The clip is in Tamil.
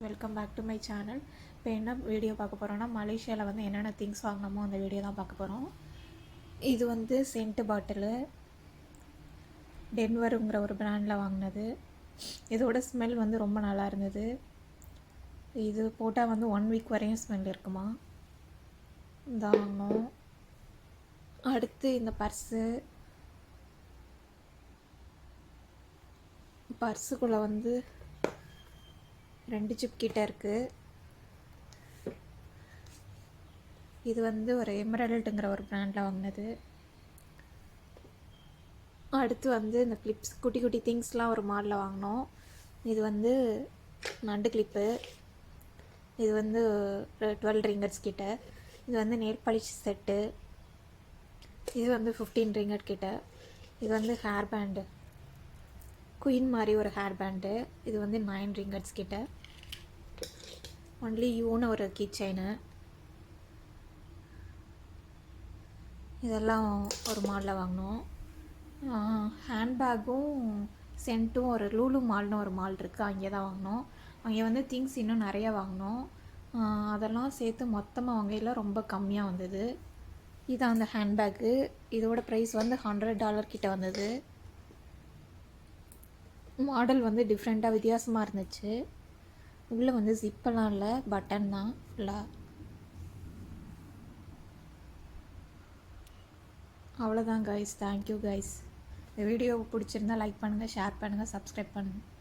Welcome back to my channel. இப்போ என்ன வீடியோ பார்க்க போகிறோன்னா, மலேசியாவில் வந்து என்னென்ன திங்ஸ் வாங்கினோமோ அந்த வீடியோ தான் பார்க்க போகிறோம். இது வந்து சென்ட் பாட்டிலு, டென்வருங்கிற ஒரு பிராண்டில் வாங்கினது. இதோட ஸ்மெல் வந்து ரொம்ப நல்லா இருந்தது. இது போட்டால் வந்து 1 வீக் வரையும் ஸ்மெல் இருக்குமா. இதான் வாங்கினோம். அடுத்து இந்த பர்ஸுக்குள்ளே வந்து 2 சிப் கிட்ட இருக்குது. இது வந்து ஒரு எமரல்டுங்கிற ஒரு பிராண்டில் வாங்கினது. அடுத்து வந்து இந்த கிளிப்ஸ், குட்டி குட்டி திங்ஸ்லாம் ஒரு மாடலில் வாங்கினோம். இது வந்து நண்டு கிளிப்பு. இது வந்து 12 ரிங்கட்ஸ் கிட்ட. இது வந்து நெயில் பாலிஷ் செட்டு. இது வந்து 15 ரிங்கட் கிட்ட. இது வந்து ஹேர் பேண்டு, குயின் மாதிரி ஒரு ஹேர் பேண்டு. இது வந்து 9 ரிங்கட்ஸ் கிட்ட. ஒன்லி யூன்னு ஒரு கீ செயினு. இதெல்லாம் ஒரு மாலில் வாங்கினோம். ஹேண்ட்பேக்கும் சென்ட்டும் ஒரு லூலு மால்னு ஒரு மால் இருக்குது, அங்கே தான் வாங்கினோம். அங்கே வந்து திங்ஸ் இன்னும் நிறையா வாங்கினோம். அதெல்லாம் சேர்த்து மொத்தமாக வாங்கையில் ரொம்ப கம்மியாக வந்தது. இது அந்த ஹேண்ட்பேக்கு. இதோட ப்ரைஸ் வந்து $100 கிட்ட வந்தது. மாடல் வந்து டிஃப்ரெண்ட்டாக வித்தியாசமாக இருந்துச்சு. உள்ளே வந்து ஜிப்பெல்லாம் இல்லை, பட்டன் தான் ஃபுல்லாக. அவ்வளோதான் கைஸ். Thank you guys. இந்த வீடியோ பிடிச்சிருந்தா லைக் பண்ணுங்கள், ஷேர் பண்ணுங்கள், சப்ஸ்கிரைப் பண்ணுங்கள்.